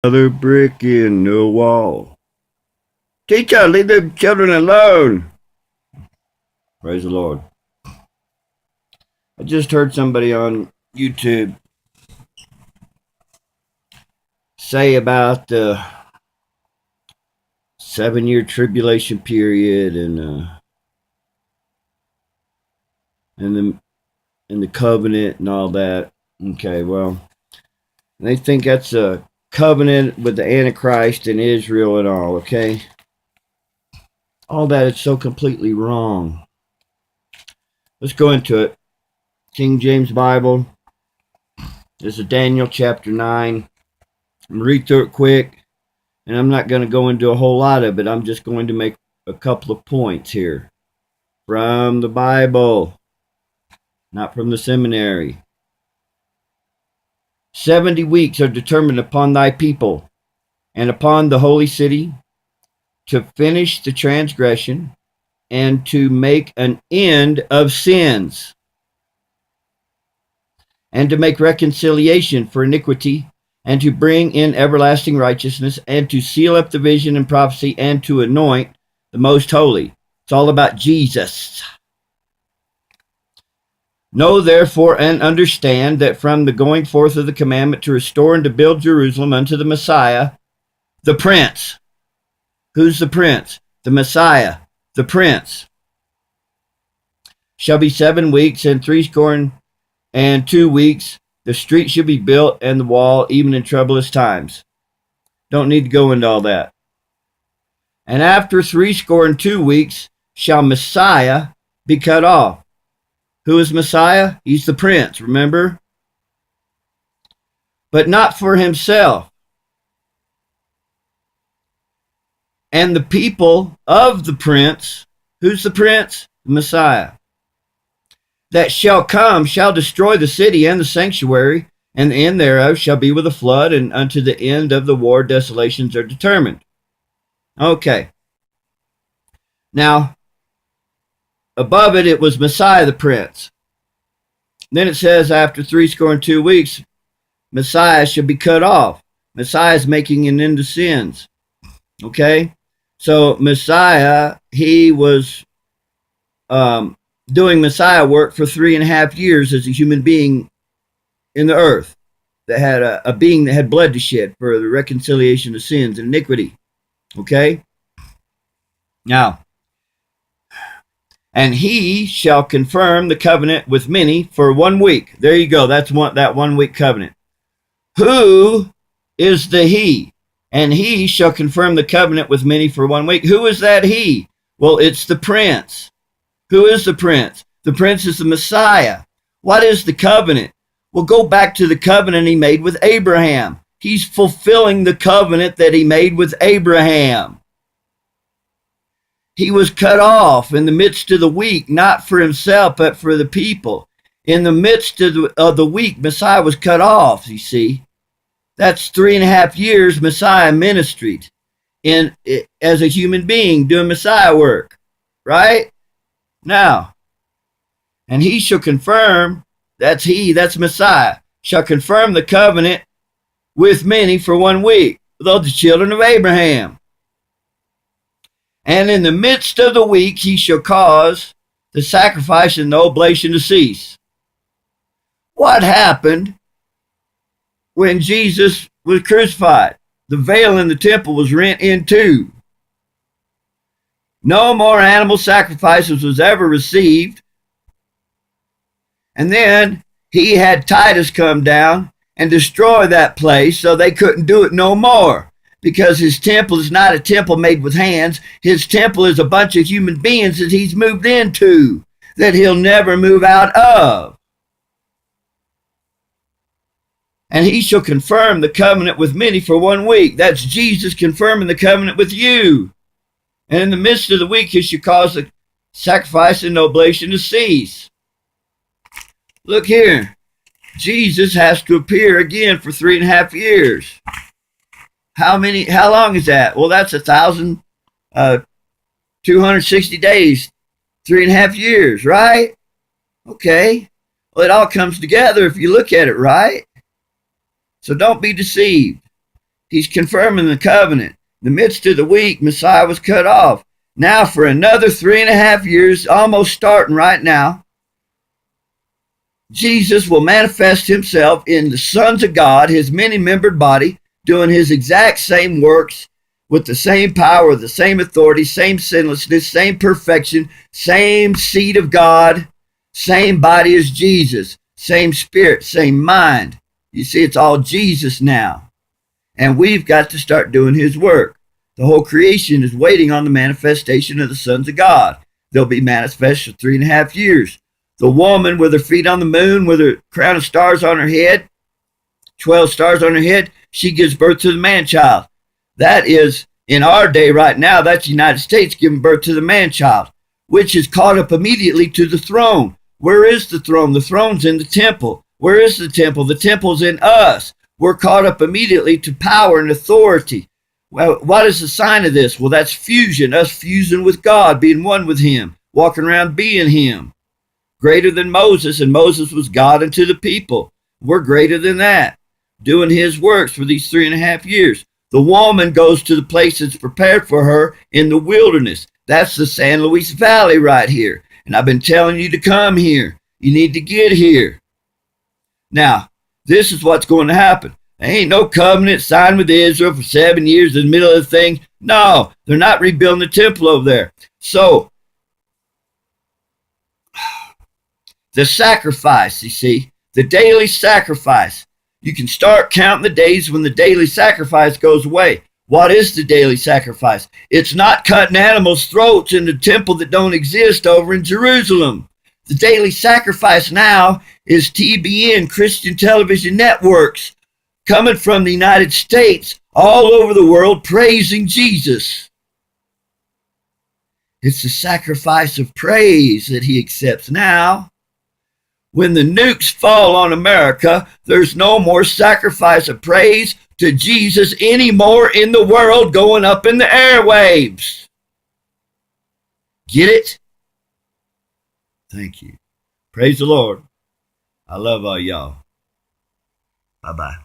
Another brick in the wall. Teacher, leave the children alone. Praise the Lord. I just heard somebody on YouTube say about the 7-year tribulation period and the covenant and all that. Okay, well, they think that's a covenant with the Antichrist and Israel and all, okay? All that is so completely wrong. Let's go into it. King James Bible. This is Daniel chapter 9. I'm going to read through it quick, and I'm not going to go into a whole lot of it. I'm just going to make a couple of points here from the Bible, not from the seminary. 70 weeks are determined upon thy people and upon the holy city to finish the transgression and to make an end of sins and to make reconciliation for iniquity and to bring in everlasting righteousness and to seal up the vision and prophecy and to anoint the most holy. It's all about Jesus. Know therefore and understand that from the going forth of the commandment to restore and to build Jerusalem unto the Messiah, the Prince. Who's the Prince? The Messiah, the Prince. Shall be 7 weeks and 62 weeks. The street shall be built and the wall, even in troublous times. Don't need to go into all that. And after 62 weeks shall Messiah be cut off. Who is Messiah? He's the Prince, remember? But not for himself. And the people of the Prince, who's the Prince? The Messiah. That shall come shall destroy the city and the sanctuary, and the end thereof shall be with a flood, and unto the end of the war desolations are determined. Okay. Now, above it, it was Messiah the Prince. Then it says after 62 weeks, Messiah shall be cut off. Messiah is making an end to sins. Okay? So Messiah, he was doing Messiah work for 3.5 years as a human being in the earth that had a being that had blood to shed for the reconciliation of sins and iniquity. Okay? Now, and he shall confirm the covenant with many for 1 week. There you go. That's that 1 week covenant. Who is the he? And he shall confirm the covenant with many for 1 week. Who is that he? Well, it's the Prince. Who is the Prince? The Prince is the Messiah. What is the covenant? Well, go back to the covenant he made with Abraham. He's fulfilling the covenant that he made with Abraham. He was cut off in the midst of the week, not for himself, but for the people. In the midst of the week, Messiah was cut off, you see. That's 3.5 years Messiah ministeried as a human being doing Messiah work, right? Now, and he shall confirm, that's Messiah, shall confirm the covenant with many for 1 week, with all the children of Abraham. And in the midst of the week he shall cause the sacrifice and the oblation to cease. What happened when Jesus was crucified? The veil in the temple was rent in two. No more animal sacrifices was ever received. And then he had Titus come down and destroy that place so they couldn't do it no more. Because his temple is not a temple made with hands. His temple is a bunch of human beings that he's moved into, that he'll never move out of. And he shall confirm the covenant with many for 1 week. That's Jesus confirming the covenant with you. And in the midst of the week, he shall cause the sacrifice and oblation to cease. Look here. Jesus has to appear again for 3.5 years. How long is that? Well, that's 1,260 days, 3.5 years, right? Okay. Well, it all comes together if you look at it, right? So don't be deceived. He's confirming the covenant. In the midst of the week, Messiah was cut off. Now for another 3.5 years, almost starting right now, Jesus will manifest himself in the sons of God, his many-membered body, doing his exact same works with the same power, the same authority, same sinlessness, same perfection, same seed of God, same body as Jesus, same spirit, same mind. You see, it's all Jesus now. And we've got to start doing his work. The whole creation is waiting on the manifestation of the sons of God. They'll be manifest for 3.5 years. The woman with her feet on the moon, with her crown of stars on her head, 12 stars on her head, she gives birth to the man-child. That is, in our day right now, that's the United States giving birth to the man-child, which is caught up immediately to the throne. Where is the throne? The throne's in the temple. Where is the temple? The temple's in us. We're caught up immediately to power and authority. Well, what is the sign of this? Well, that's fusion, us fusing with God, being one with him, walking around being him. Greater than Moses, and Moses was God unto the people. We're greater than that, doing his works for these 3.5 years. The woman goes to the place that's prepared for her in the wilderness. That's the San Luis Valley right here. And I've been telling you to come here. You need to get here. Now, this is what's going to happen. There ain't no covenant signed with Israel for 7 years in the middle of the thing. No, they're not rebuilding the temple over there. So, the sacrifice, you see, the daily sacrifice. You can start counting the days when the daily sacrifice goes away. What is the daily sacrifice? It's not cutting animals' throats in the temple that don't exist over in Jerusalem. The daily sacrifice now is TBN, Christian television networks, coming from the United States all over the world praising Jesus. It's the sacrifice of praise that he accepts now. When the nukes fall on America, there's no more sacrifice of praise to Jesus anymore in the world going up in the airwaves. Get it? Thank you. Praise the Lord. I love all y'all. Bye-bye.